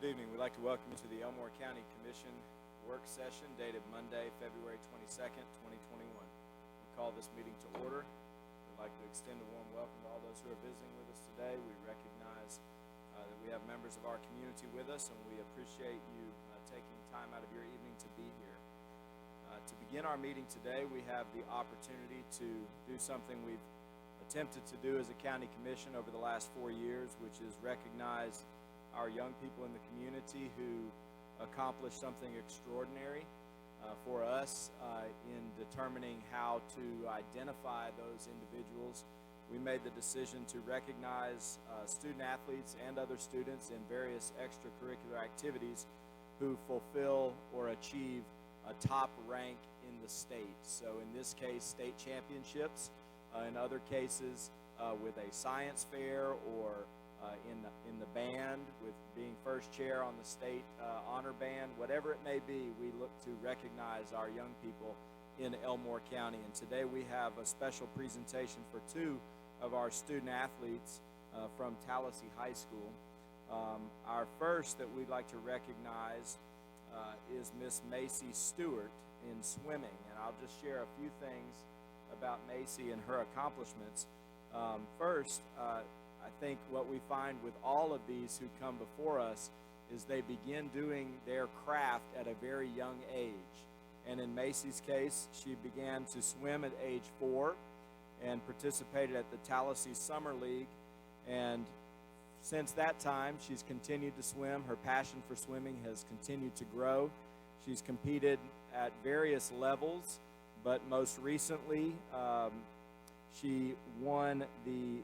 Good evening. We'd like to welcome you to the Elmore County Commission work session dated Monday, February 22nd, 2021. We call this meeting to order. We'd like to extend a warm welcome to all those who are visiting with us today. We recognize that we have members of our community with us, and we appreciate you taking time out of your evening to be here. To begin our meeting today, we have the opportunity to do something we've attempted to do as a county commission over the last 4 years, which is recognize our young people in the community who accomplished something extraordinary for us in determining how to identify those individuals. We made the decision to recognize student athletes and other students in various extracurricular activities who fulfill or achieve a top rank in the state. So in this case, state championships. In other cases, with a science fair or in the band, with being first chair on the state honor band, whatever it may be, we look to recognize our young people in Elmore County. And today we have a special presentation for two of our student athletes from Tallahassee High School. Our first that we'd like to recognize is Miss Macy Stewart in swimming. And I'll just share a few things about Macy and her accomplishments. First, I think what we find with all of these who come before us is they begin doing their craft at a very young age. And in Macy's case, she began to swim at age 4 and participated at the Tallahassee Summer League. And since that time, she's continued to swim. Her passion for swimming has continued to grow. She's competed at various levels, but most recently, she won the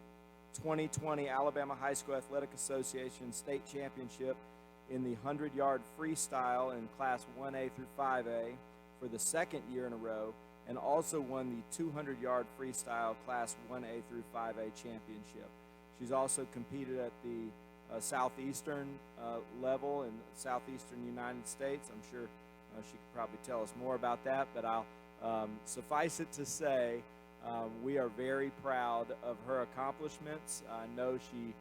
2020 Alabama High School Athletic Association State Championship in the 100-yard freestyle in Class 1A through 5A for the second year in a row, and also won the 200-yard freestyle Class 1A through 5A championship. She's also competed at the southeastern level in southeastern United States. I'm sure she could probably tell us more about that, but I'll suffice it to say we are very proud of her accomplishments. I know she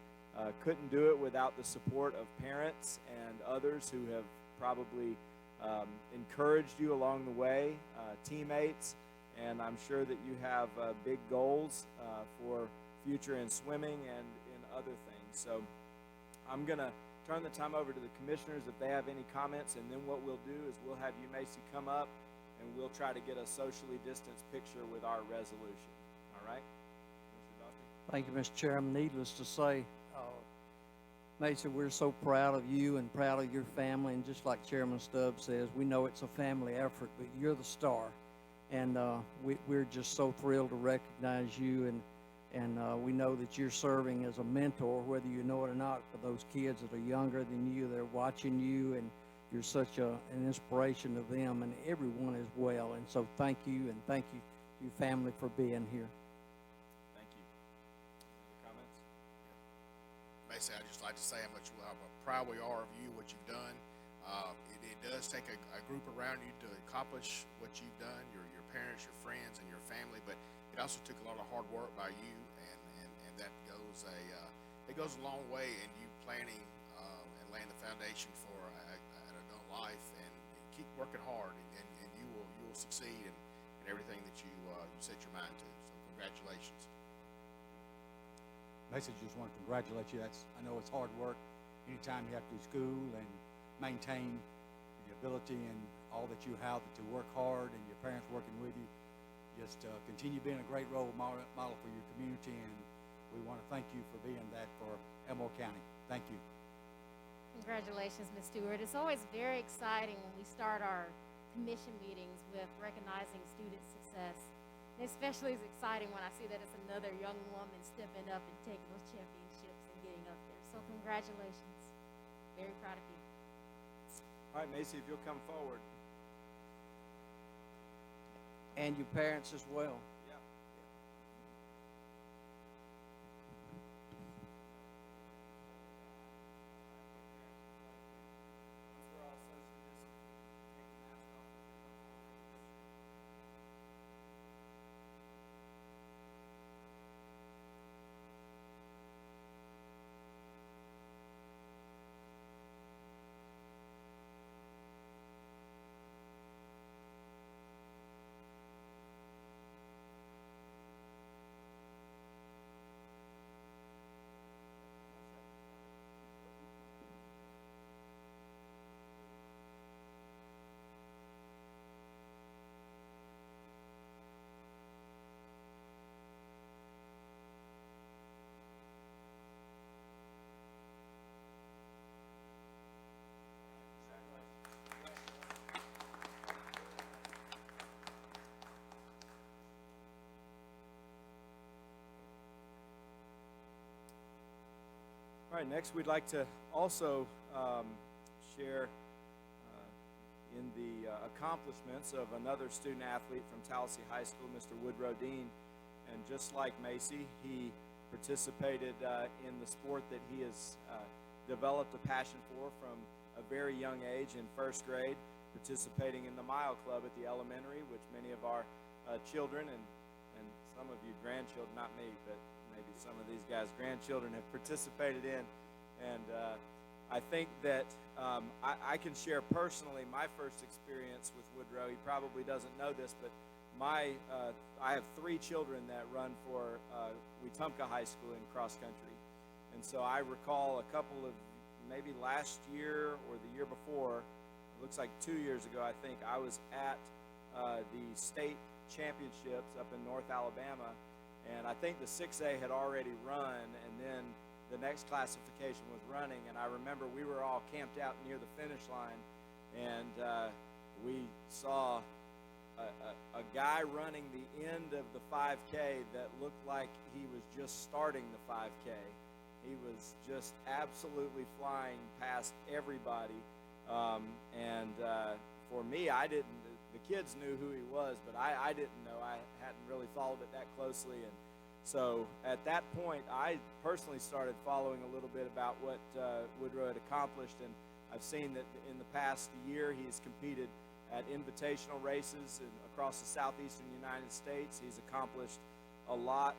couldn't do it without the support of parents and others who have probably encouraged you along the way, teammates, and I'm sure that you have big goals for future in swimming and in other things. So I'm going to turn the time over to the commissioners if they have any comments, and then what we'll do is we'll have you, Macy, come up and we'll try to get a socially distanced picture with our resolution. All right? Thank you, Mr. Chairman. Needless to say, Macy, we're so proud of you and proud of your family. And just like Chairman Stubbs says, we know it's a family effort, but you're the star. And we're just so thrilled to recognize you. And we know that you're serving as a mentor, whether you know it or not, for those kids that are younger than you. They're watching you, and you're such an inspiration to them and everyone as well. And so thank you, and thank you, your family, for being here. Thank you. Any comments? Basically, I'd just like to say how proud we are of you, what you've done. It does take a group around you to accomplish what you've done, your parents, your friends, and your family, but it also took a lot of hard work by you, and that goes it goes a long way in you planning and laying the foundation for an adult life, and keep working hard, and you will succeed in everything that you set your mind to. So congratulations. Basically, just want to congratulate you. I know it's hard work. Anytime you have to do school and maintain the ability and all that you have to work hard, and your parents working with you, just continue being a great role model for your community, and we want to thank you for being that for Elmore County. Thank you. Congratulations, Ms. Stewart. It's always very exciting when we start our commission meetings with recognizing student success. And especially it's exciting when I see that it's another young woman stepping up and taking those championships and getting up there. So congratulations. Very proud of you. All right, Macy, if you'll come forward. And your parents as well. Yeah. All right, next we'd like to also share in the accomplishments of another student athlete from Tallahassee High School, Mr. Woodrow Dean. And just like Macy, he participated in the sport that he has developed a passion for from a very young age in first grade, participating in the Mile Club at the elementary, which many of our children and some of you grandchildren, not me, but maybe some of these guys' grandchildren have participated in. And I think that I can share personally my first experience with Woodrow. He probably doesn't know this, but I have 3 children that run for Wetumpka High School in cross country. And so I recall a couple of, maybe last year or the year before, it looks like 2 years ago, I think, I was at the state championships up in North Alabama, and I think the 6A had already run, and then the next classification was running, and I remember we were all camped out near the finish line, and we saw a guy running the end of the 5K that looked like he was just starting the 5K. He was just absolutely flying past everybody, and for me, the kids knew who he was, but I didn't know. I hadn't really followed it that closely, and so at that point, I personally started following a little bit about what Woodrow had accomplished, and I've seen that in the past year he's competed at invitational races across the southeastern United States. He's accomplished a lot,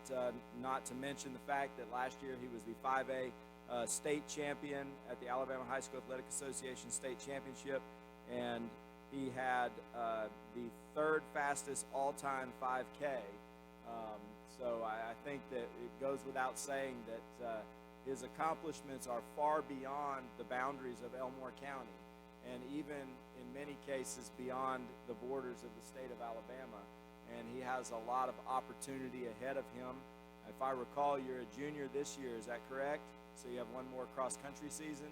not to mention the fact that last year he was the 5A state champion at the Alabama High School Athletic Association state championship, and he had the 3rd fastest all-time 5K. So I think that it goes without saying that his accomplishments are far beyond the boundaries of Elmore County, and even in many cases beyond the borders of the state of Alabama. And he has a lot of opportunity ahead of him. If I recall, you're a junior this year, is that correct? So you have one more cross-country season.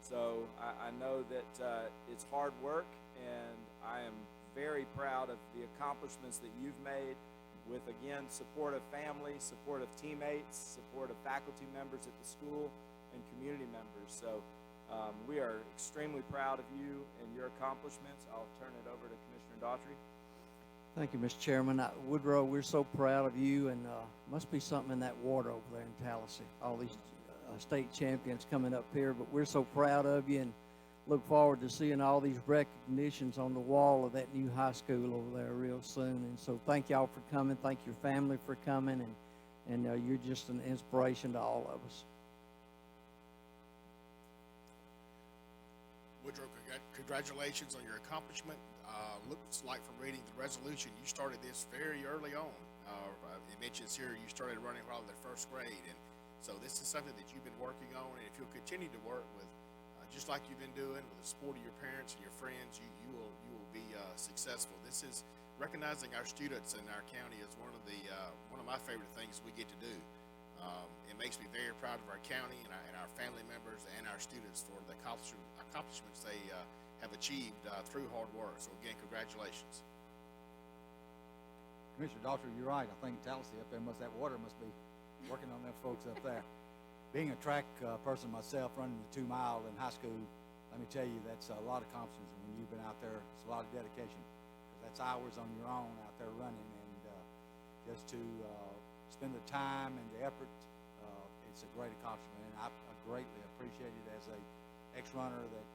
So I know that it's hard work, and I am very proud of the accomplishments that you've made with, again, support of family, support of teammates, support of faculty members at the school, and community members. So we are extremely proud of you and your accomplishments. I'll turn it over to Commissioner Daughtry. Thank you, Mr. Chairman. Woodrow, we're so proud of you, and must be something in that water over there in Tallahassee. All these state champions coming up here, but we're so proud of you and look forward to seeing all these recognitions on the wall of that new high school over there real soon. And so thank y'all for coming. Thank your family for coming, and you're just an inspiration to all of us. Woodrow, congratulations on your accomplishment. Looks like from reading the resolution, you started this very early on. It mentions here you started running while in the 1st grade, and so this is something that you've been working on, and if you'll continue to work with, just like you've been doing with the support of your parents and your friends, you will be successful. This is recognizing our students in our county is one of my favorite things we get to do. It makes me very proud of our county and our family members and our students for the accomplishments they have achieved through hard work. So again, congratulations. Commissioner Daughtry, you're right. I think Tallahassee up there that water must be working on them folks up there. Being a track person myself, running the 2 mile in high school, let me tell you, that's a lot of accomplishments. When you've been out there, it's a lot of dedication. That's hours on your own out there running, and just to spend the time and the effort, it's a great accomplishment, and I greatly appreciate it as a ex-runner that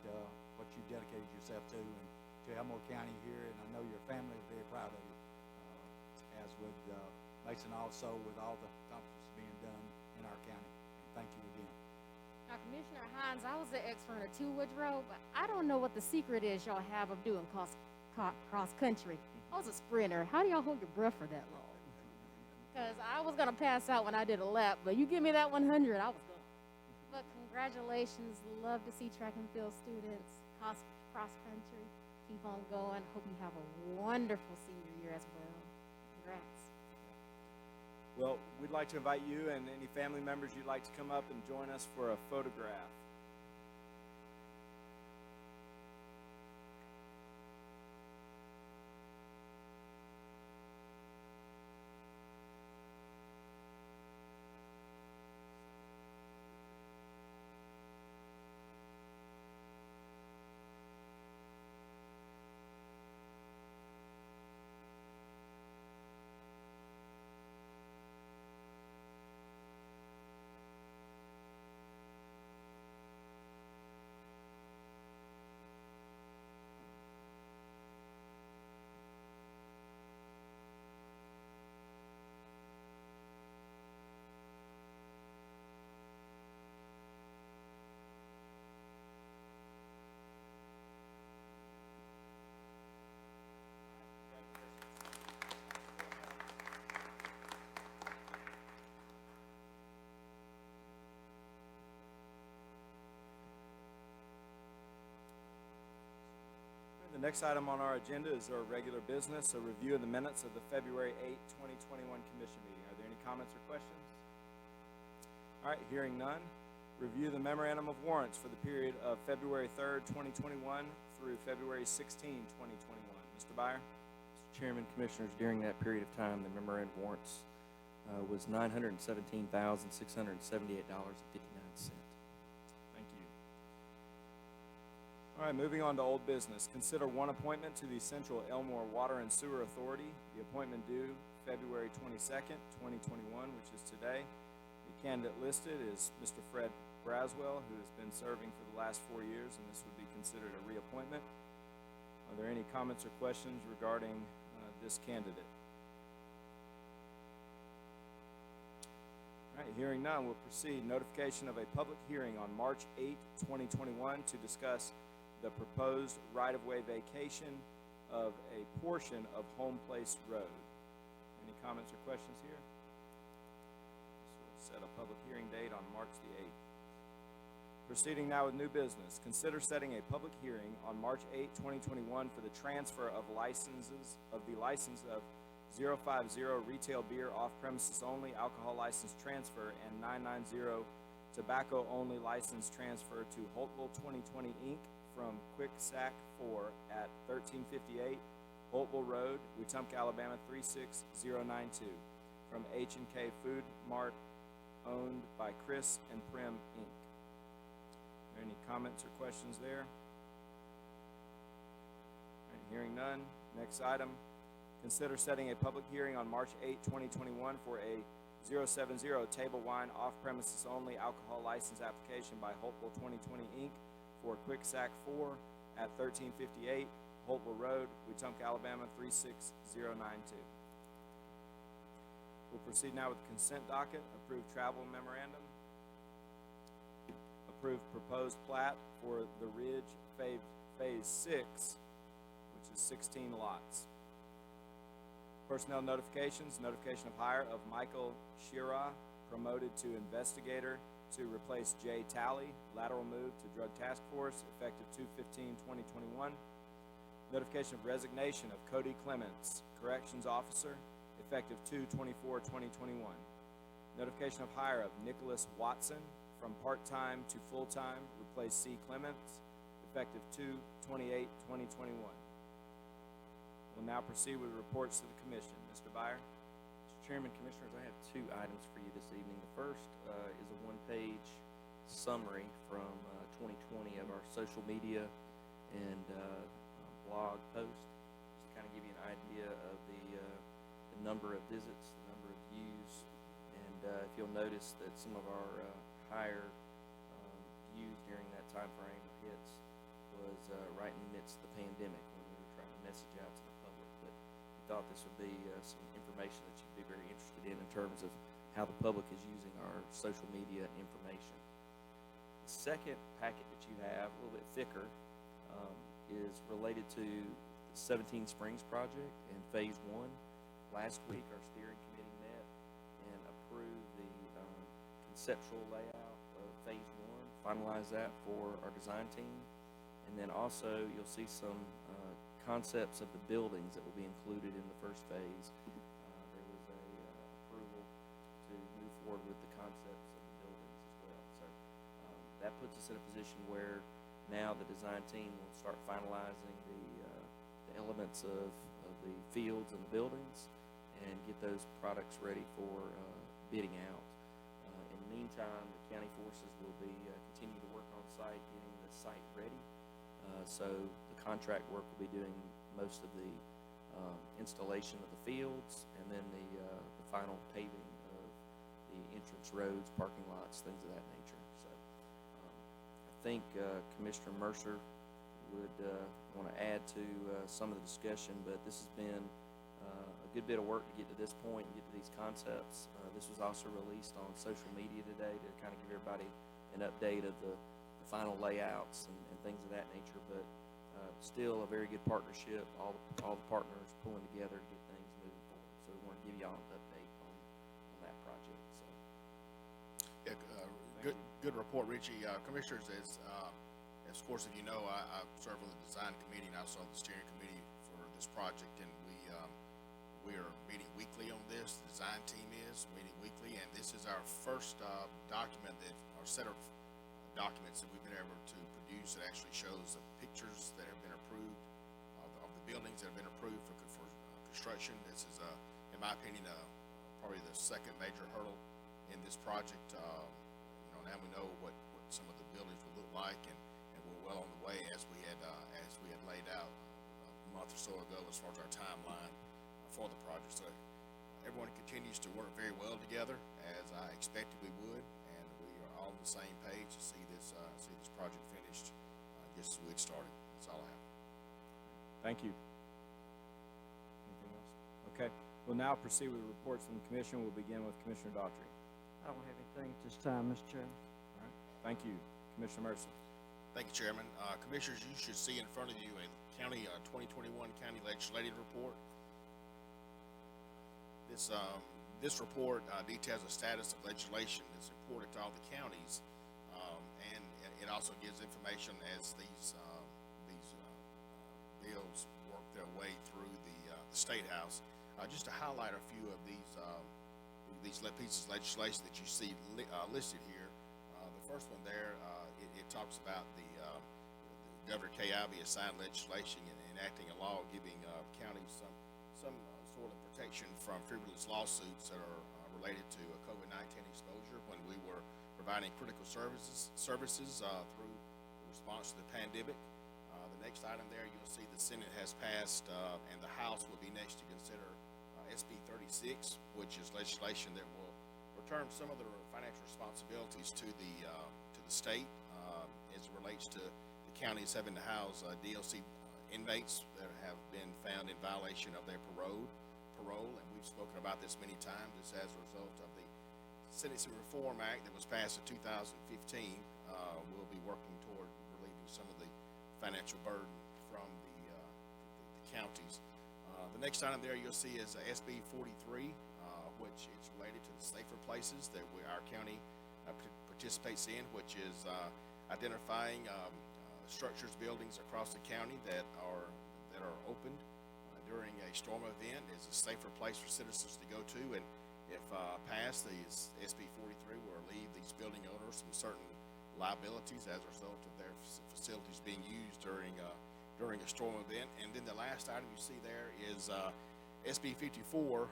what you dedicated yourself to, and to Elmore County here, and I know your family is very proud of you, as with Mason also, with all the accomplishments being done in our county. And thank you again. Now, Commissioner Hines, I was an ex-runner too, Woodrow, but I don't know what the secret is y'all have of doing cross country. I was a sprinter. How do y'all hold your breath for that long? Because I was going to pass out when I did a lap, but you give me that 100, I was going. But congratulations. Love to see track and field students, cross country. Keep on going. Hope you have a wonderful senior year as well. Congrats. Well, we'd like to invite you and any family members you'd like to come up and join us for a photograph. The next item on our agenda is our regular business, a review of the minutes of the February 8, 2021 commission meeting. Are there any comments or questions? All right, hearing none. Review the memorandum of warrants for the period of February 3rd, 2021 through February 16, 2021. Mr. Byer? Mr. Chairman, Commissioners, during that period of time, the memorandum of warrants was $917,678.59. Thank you. All right, moving on to old business. Consider one appointment to the Central Elmore Water and Sewer Authority. The appointment due February 22nd, 2021, which is today. The candidate listed is Mr. Fred Braswell, who has been serving for the last 4 years, and this would be considered a reappointment. Are there any comments or questions regarding this candidate? All right, hearing none, we'll proceed. Notification of a public hearing on March 8, 2021 to discuss the proposed right-of-way vacation of a portion of Home Place Road. Any comments or questions here? So we'll set a public hearing date on March the 8th. Proceeding now with new business. Consider setting a public hearing on March 8, 2021 for the transfer of licenses of the license of 050 retail beer off-premises only alcohol license transfer and 990 tobacco only license transfer to Holtville 2020 Inc. from Quick Sack 4 at 1358 Holtville Road, Wetumpka, Alabama 36092 from H&K Food Mart owned by Chris and Prim Inc. Are there any comments or questions there? All right, hearing none. Next item. Consider setting a public hearing on March 8, 2021 for a 070 table wine off-premises only alcohol license application by Holtville 2020 Inc. for Quick Sack 4 at 1358 Holtville Road, Wetumpka, Alabama 36092. We'll proceed now with the consent docket. Approved travel memorandum. Approved proposed plat for the Ridge Phase 6, which is 16 lots. Personnel notifications, notification of hire of Michael Shira, promoted to investigator to replace Jay Talley, lateral move to Drug Task Force, effective 2/15/2021. Notification of resignation of Cody Clements, corrections officer, effective 2/24/2021. Notification of hire of Nicholas Watson, from part-time to full-time, replace C. Clements, effective 2/28/2021. We'll now proceed with reports to the commission. Mr. Byer? Mr. Chairman, Commissioners, I have 2 items for you this evening. The first is a 1-page summary from 2020 of our social media and blog posts, just to kind of give you an idea of the number of visits, the number of views, and if you'll notice that some of our higher views during that time frame hits was right in the midst of the pandemic when we were trying to message out to the public. But we thought this would be some information that you'd be very interested in terms of how the public is using our social media information. The second packet that you have, a little bit thicker, is related to the 17 Springs project and Phase 1. Last week, our steering committee met and approved the conceptual layout of Phase 1, finalized that for our design team. And then also, you'll see some concepts of the buildings that will be included in the first phase. There was a approval to move forward with the concepts of the buildings as well. So that puts us in a position where now the design team will start finalizing the elements of the fields and the buildings and get those products ready for bidding out. In the meantime, the county forces will be continuing to work on site, getting the site ready. So the contract work will be doing most of the installation of the fields and then the final paving of the entrance roads, parking lots, things of that nature. So I think Commissioner Mercer would want to add to some of the discussion, but this has been a good bit of work to get to this point and get to these concepts. This was also released on social media today to kind of give everybody an update of the final layouts and things of that nature, but still a very good partnership, all the partners pulling together to get things moving forward. So we want to give y'all an update on that project. So. Yeah, good report, Richie. Commissioners, as Of course, if you know, I serve on the design committee and I also on the steering committee for this project, and we are meeting weekly on this. The design team is meeting weekly, and this is our first document or set of documents that we've been able to produce that actually shows the pictures that have been approved of the buildings that have been approved for construction. This is, in my opinion, probably the second major hurdle in this project. Now we know what some of the buildings will look like, and we're well on the way as we had laid out a month or so ago as far as our timeline for the project. So everyone continues to work very well together, as I expected we would, and we are all on the same page to see this project finished just as we had started. That's all I have. Thank you. Anything else? Okay, we'll now proceed with the reports from the commission. We'll begin with Commissioner Daughtry. I don't have anything at this time, Mr. Chairman. All right, thank you. Commissioner Mercer. Thank you, Chairman. Commissioners, you should see in front of you a county 2021 county legislative report. This report details the status of legislation that's important to all the counties, and it also gives information as these bills work their way through the State House. Just to highlight a few of these pieces of legislation that you see listed here. The first one there, it talks about the Governor Kay Ivey assigned legislation and enacting a law giving counties some sort of protection from frivolous lawsuits that are related to COVID-19 exposure when we were providing critical services through the response to the pandemic. The next item there, you'll see the Senate has passed, and the House will be next to consider SB 36, which is legislation that will return some of the financial responsibilities to the state as it relates to the counties having to house DLC inmates that have been found in violation of their parole, and we've spoken about this many times. This as a result of the Sentencing Reform Act that was passed in 2015. We'll be working toward relieving some of the financial burden from the counties. The next item there you'll see is SB 43, which is related to the safer places that our county participates in, which is identifying structures, buildings across the county that are opened during a storm event is a safer place for citizens to go to, and if passed, the SB 43 will relieve these building owners from certain liabilities as a result of their facilities being used during a storm event. And then the last item you see there is SB 54,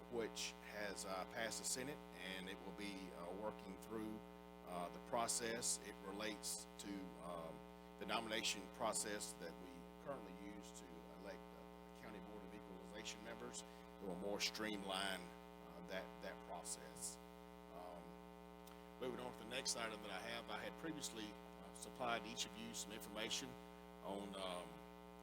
which has passed the Senate, and it will be working through the process. It relates to the nomination process that we currently use to elect County Board of Equalization members. It will more streamline that process. Moving on to the next item that I had previously supplied each of you some information on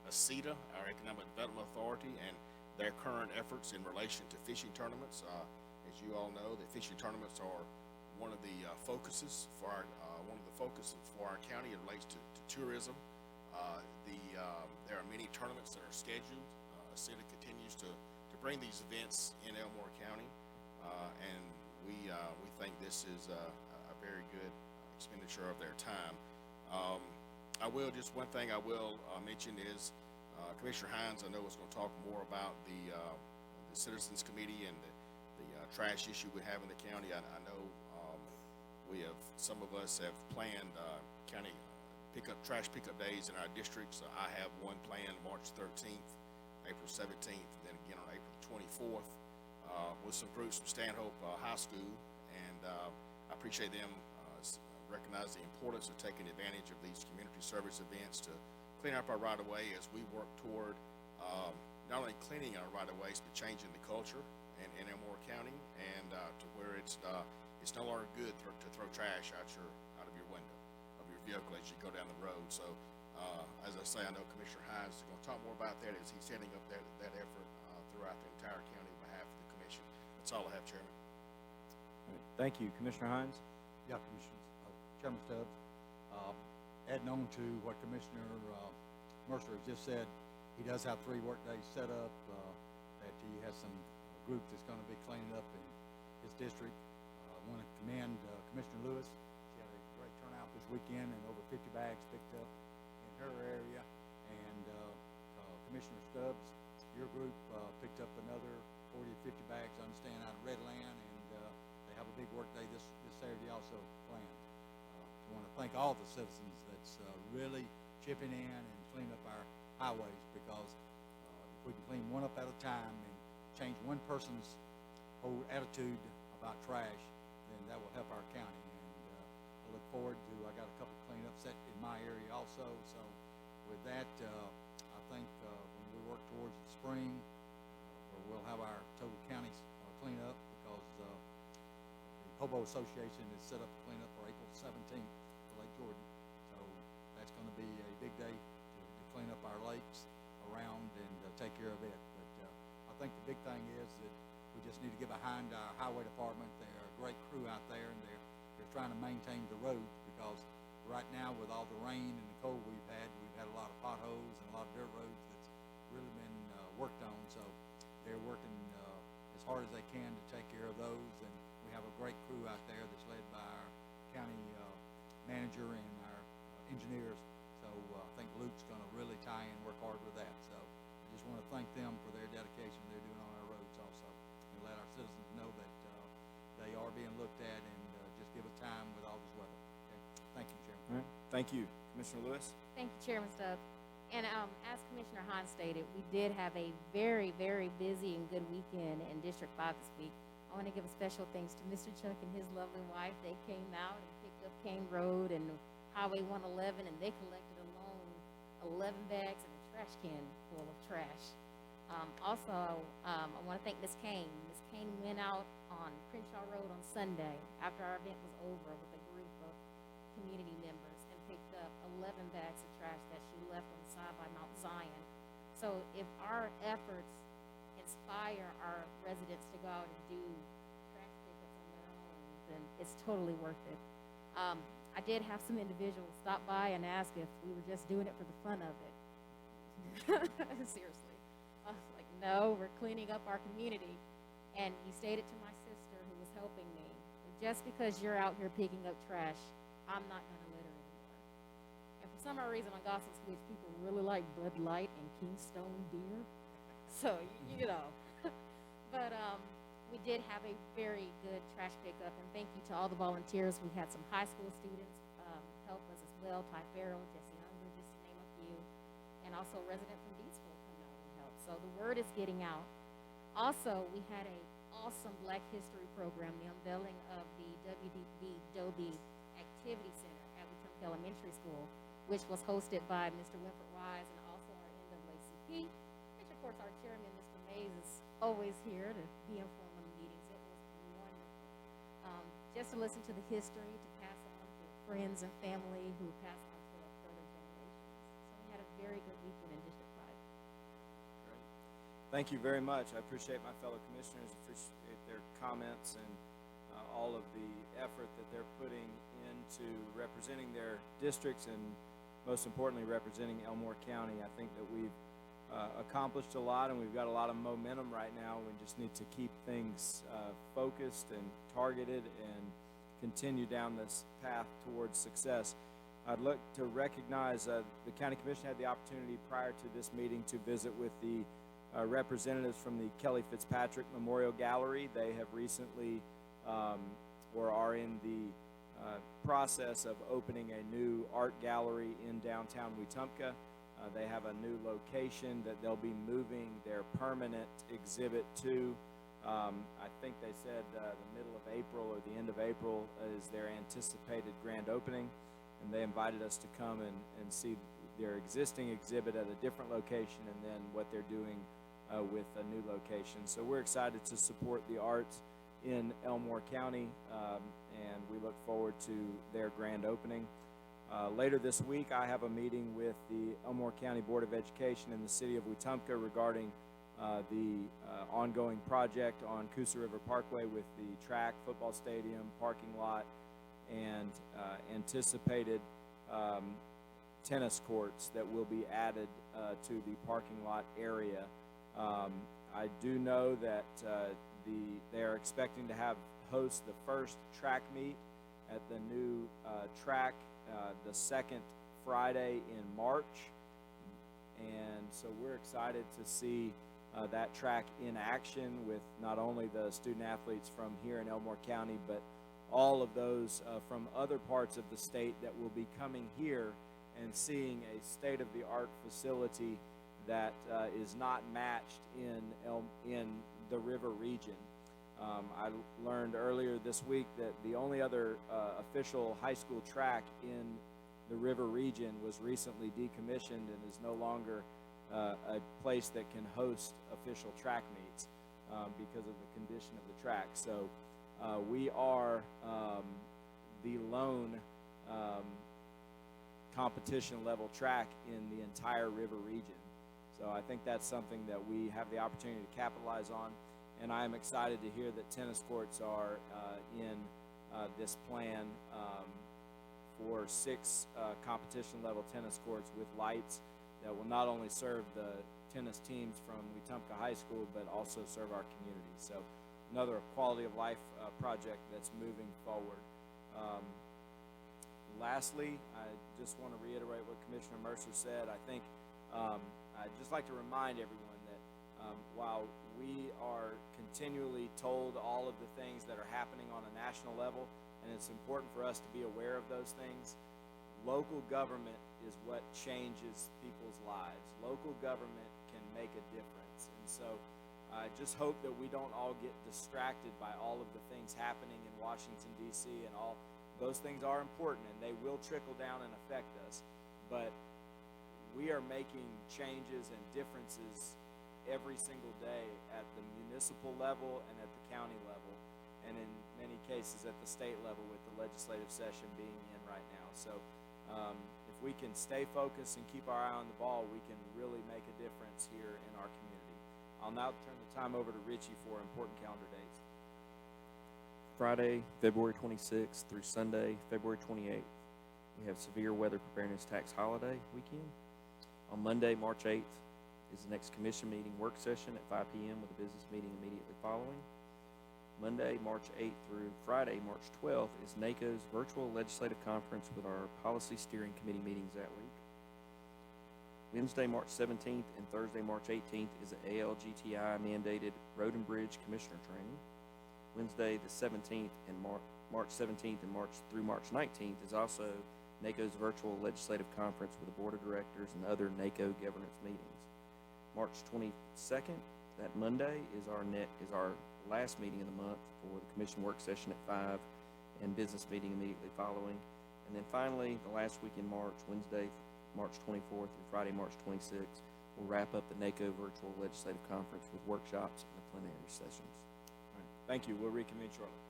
ACETA, our Economic Development Authority, and their current efforts in relation to fishing tournaments. As you all know, the fishing tournaments are one of the focuses for our county. It relates to tourism. There are many tournaments that are scheduled. ACETA continues to bring these events in Elmore County, and we think this is a very good expenditure of their time. One thing I will mention is Commissioner Hines, I know, is going to talk more about the Citizens Committee and the trash issue we have in the county. I know some of us have planned county trash pickup days in our districts. I have one planned March 13th, April 17th, and then again on April 24th with some groups from Stanhope High School, and I appreciate them recognize the importance of taking advantage of these community service events to clean up our right-of-way as we work toward not only cleaning our right-of-ways but changing the culture in Elmore County, and to where it's no longer good to throw trash out of your window of your vehicle as you go down the road. So as I say, I know Commissioner Hines is going to talk more about that as he's setting up that effort throughout the entire county on behalf of the commission. That's all I have, Chairman. All right, thank you. Commissioner Hines. Yeah, Commissioners. Chairman Stubbs, adding on to what Commissioner Mercer has just said, he does have 3 work days set up, that he has some group that's going to be cleaning up in his district. I want to commend Commissioner Lewis. She had a great turnout this weekend, and over 50 bags picked up in her area, and Commissioner Stubbs, your group picked up another 40 or 50 bags, I understand, out of Redland, and they have a big work day this Saturday also planned. I want to thank all the citizens that's really chipping in and cleaning up our highways, because if we can clean one up at a time and change one person's whole attitude about trash, then that will help our county. And I look forward to, I got a couple cleanups set in my area also, so with that, I think when we work towards the spring, where we'll have our total county cleanup, because the Hobo Association is set up to clean up for April 17th for Lake Jordan. So that's going to be a big day to clean up our lakes around and take care of it. But I think the big thing is that we just need to get behind our highway department. They're a great crew out there, and they're trying to maintain the roads, because right now with all the rain and the cold we've had a lot of potholes and a lot of dirt roads that's really been worked on. So they're working as hard as they can to take care of those, and we have a great crew out there that's led by our county manager and our engineers. So I think Luke's going to really tie in, work hard with that. So I just want to thank them for their dedication they're doing on our roads also, and let our citizens know that they are being looked at, and just give us time with all this weather. Okay? Thank you, Chairman. All right. Thank you. Commissioner Lewis? Thank you, Chairman Stubbs. And as Commissioner Hahn stated, we did have a very, very busy and good weekend in District 5 this week. I want to give a special thanks to Mr. Chuck and his lovely wife. They came out and picked up Kane Road and Highway 111, and they collected alone 11 bags and a trash can full of trash. Also, I want to thank Ms. Kane. Ms. Kane went out on Crenshaw Road on Sunday after our event was over with a group of community members, and picked up 11 bags of trash that she left on the side by Mount Zion. So if our efforts inspire our residents to go out and do trash pickups on their own, then it's totally worth it. I did have some individuals stop by and ask if we were just doing it for the fun of it. Seriously. I was like, no, we're cleaning up our community. And he stated to my sister, who was helping me, just because you're out here picking up trash, I'm not going to litter anymore. And for some odd reason on Gospel Switch, people really like Bud Light and Keystone beer. So, you know. But we did have a very good trash pickup, and thank you to all the volunteers. We had some high school students help us as well, Ty Farrell, Jesse Unger, just to name a few, and also a resident from Beatsville come out and help. So the word is getting out. Also, we had a awesome Black History program, the unveiling of the WDB Dobie Activity Center at Wetumpka Elementary School, which was hosted by Mr. Winford Wise and also our NAACP, which of course our chairman, Mr. Mays, is always here to be informed on the meetings. It was wonderful. Just to listen to the history, to pass on to friends and family who pass on to further generations. So we had a very good weekend in District 5. Great. Thank you very much. I appreciate my fellow commissioners, appreciate their comments, and all of the effort that they're putting into representing their districts, and most importantly, representing Elmore County. I think that we've accomplished a lot, and we've got a lot of momentum right now. We just need to keep things focused and targeted and continue down this path towards success. I'd look to recognize the County Commission had the opportunity prior to this meeting to visit with the representatives from the Kelly Fitzpatrick Memorial Gallery. They have recently or are in the process of opening a new art gallery in downtown Wetumpka. They have a new location that they'll be moving their permanent exhibit to. I think they said the middle of April or the end of April is their anticipated grand opening, and they invited us to come and see their existing exhibit at a different location, and then what they're doing with a new location. So we're excited to support the arts in Elmore County, and we look forward to their grand opening. Later this week, I have a meeting with the Elmore County Board of Education in the city of Wetumpka regarding the ongoing project on Coosa River Parkway with the track, football stadium, parking lot, and anticipated tennis courts that will be added to the parking lot area. I do know that they are expecting to host the first track meet at the new track the second Friday in March. And so we're excited to see that track in action with not only the student athletes from here in Elmore County, but all of those from other parts of the state that will be coming here and seeing a state-of-the-art facility that is not matched in the river region. I learned earlier this week that the only other official high school track in the river region was recently decommissioned and is no longer a place that can host official track meets because of the condition of the track. So we are the lone competition level track in the entire river region. So I think that's something that we have the opportunity to capitalize on. And I am excited to hear that tennis courts are in this plan for 6 competition level tennis courts with lights that will not only serve the tennis teams from Wetumpka High School, but also serve our community. So another quality of life project that's moving forward. Lastly, I just want to reiterate what Commissioner Mercer said. I think I'd just like to remind everyone that while we are continually told all of the things that are happening on a national level, and it's important for us to be aware of those things, local government is what changes people's lives. Local government can make a difference. And so I just hope that we don't all get distracted by all of the things happening in Washington, D.C. and all. Those things are important and they will trickle down and affect us. But we are making changes and differences every single day at the municipal level and at the county level, and in many cases at the state level with the legislative session being in right now. So if we can stay focused and keep our eye on the ball, we can really make a difference here in our community. I'll now turn the time over to Richie for important calendar dates. Friday, February 26th through Sunday, February 28th. We have severe weather preparedness tax holiday weekend. On Monday, March 8th is the next commission meeting work session at 5 p.m. with a business meeting immediately following. Monday, March 8th through Friday, March 12th is NACO's virtual legislative conference with our policy steering committee meetings that week. Wednesday, March 17th and Thursday, March 18th is the ALGTI mandated Road and Bridge Commissioner Training. Wednesday, the 17th and March 17th and through March 19th is also NACO's virtual legislative conference with the board of directors and other NACO governance meetings. March 22nd, that Monday, is our last meeting of the month for the commission work session at 5 and business meeting immediately following. And then finally, the last week in March, Wednesday, March 24th through Friday, March 26th, we'll wrap up the NACO virtual legislative conference with workshops and the plenary sessions. All right. Thank you. We'll reconvene shortly.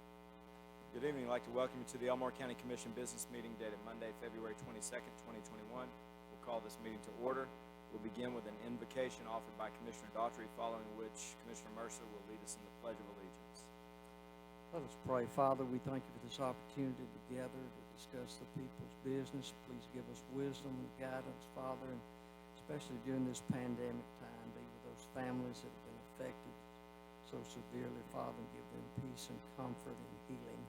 Good evening. I'd like to welcome you to the Elmore County Commission business meeting dated Monday, February 22nd, 2021. We'll call this meeting to order. We'll begin with an invocation offered by Commissioner Daughtry, following which Commissioner Mercer will lead us in the Pledge of Allegiance. Let us pray. Father, we thank you for this opportunity together to discuss the people's business. Please give us wisdom and guidance, Father, and especially during this pandemic time, be with those families that have been affected so severely, Father, and give them peace and comfort and healing.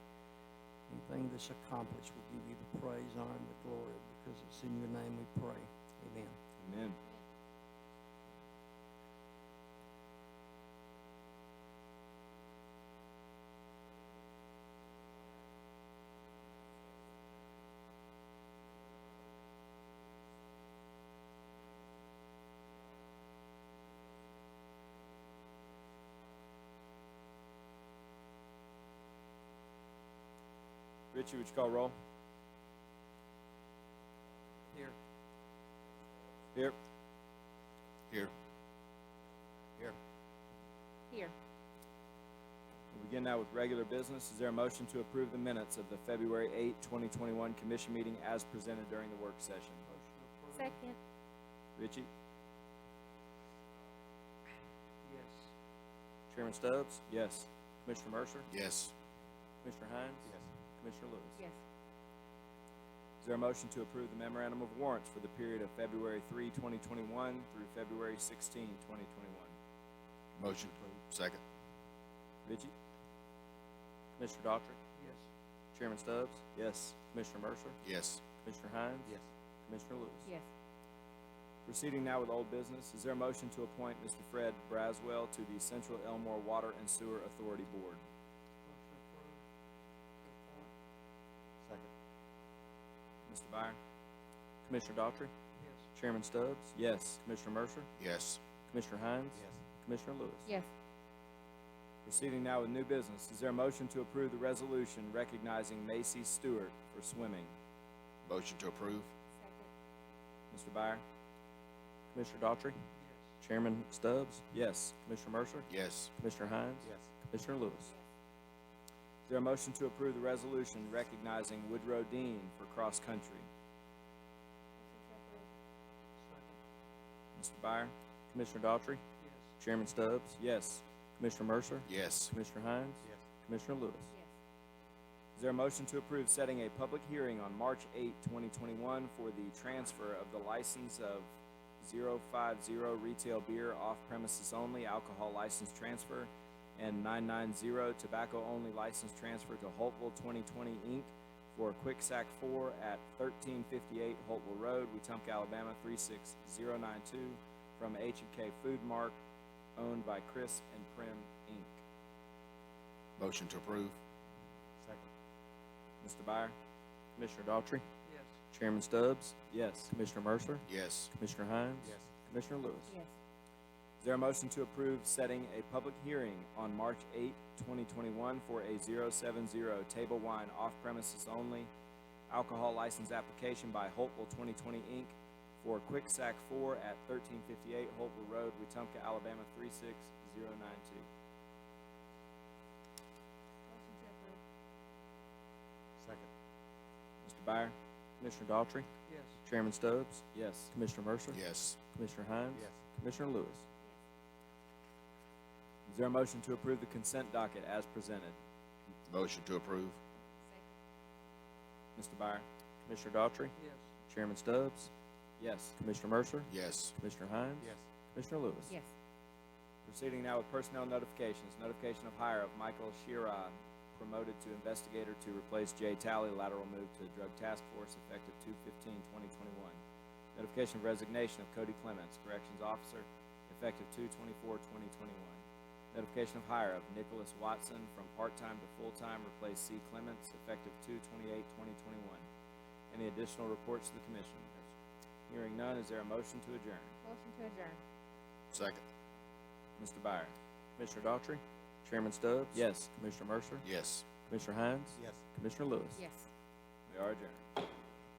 Anything that's accomplished, we'll give you the praise, honor, and the glory, because it's in your name we pray. Amen. Amen. Richie, would you call roll? Here. Here. Here. Here. Here. We'll begin now with regular business. Is there a motion to approve the minutes of the February 8, 2021 commission meeting as presented during the work session? Second. Richie? Yes. Chairman Stubbs, Yes. Commissioner Mercer, Yes. Commissioner Hines, Yes. Commissioner Lewis. Yes. Is there a motion to approve the memorandum of warrants for the period of February 3, 2021 through February 16, 2021? Motion approved. Second. Richie? Commissioner Daughtry, Yes. Chairman Stubbs, Yes. Commissioner Mercer, Yes. Commissioner Hines, Yes. Commissioner Lewis. Yes. Proceeding now with old business, is there a motion to appoint Mr. Fred Braswell to the Central Elmore Water and Sewer Authority Board? Second. Mr. Byer? Commissioner Daughtry, Yes. Chairman Stubbs, Yes. Commissioner Mercer, Yes. Commissioner Hines, Yes. Commissioner Lewis. Yes. Proceeding now with new business, is there a motion to approve the resolution recognizing Macy Stewart for swimming? Motion to approve. Second. Mr. Byer? Commissioner Daughtry, Yes. Chairman Stubbs, Yes. Commissioner Mercer, Yes. Commissioner Hines, Yes. Commissioner Lewis. Yes. Is there a motion to approve the resolution recognizing Woodrow Dean for cross-country? Motion to approve. Mr. Byer? Commissioner Daughtry, Yes. Chairman Stubbs, Yes. Commissioner Mercer, Yes. Commissioner Hines, Yes. Commissioner Lewis. Yes. Is there a motion to approve setting a public hearing on March 8, 2021 for the transfer of the license of 050 retail beer off premises only alcohol license transfer and 990 tobacco only license transfer to Holtville 2020 Inc. for Quick Sack 4 at 1358 Holtville Road, Wetumpka, Alabama 36092 from H&K Food Mart owned by Chris and Prim Inc. Motion to approve. Second. Mr. Byer? Commissioner Daughtry, Yes. Chairman Stubbs, Yes. Commissioner Mercer, Yes. Commissioner Hines, Yes. Commissioner Lewis. Yes. Is there a motion to approve setting a public hearing on March 8, 2021 for a 070 table wine off-premises only alcohol license application by Holtville 2020 Inc. for Quick Sack 4 at 1358 Holtville Road, Wetumpka, Alabama 36092? Motion to approve. Second. Mr. Byer? Commissioner Daughtry, Yes. Chairman Stubbs, Yes. Commissioner Mercer, Yes. Commissioner Hines, Yes. Commissioner Lewis. Is there a motion to approve the consent docket as presented? Motion to approve. Second. Mr. Byer? Commissioner Daughtry, Yes. Chairman Stubbs, Yes. Commissioner Mercer, Yes. Commissioner Hines, Yes. Commissioner Lewis. Yes. Proceeding now with personnel notifications. Notification of hire of Michael Shira, promoted to investigator to replace Jay Talley, lateral move to Drug Task Force, effective 2/15/2021. Notification of resignation of Cody Clements, corrections officer, effective 2/24/2021. Notification of hire of Nicholas Watson from part-time to full-time, replace C. Clements, effective 2/28/2021. Any additional reports to the commission? Hearing none, is there a motion to adjourn? Motion to adjourn. Second. Mr. Byer? Commissioner Daughtry, Chairman Stubbs, Yes. Commissioner Mercer, Yes. Commissioner Hines, Yes. Commissioner Lewis. Yes. We are adjourned.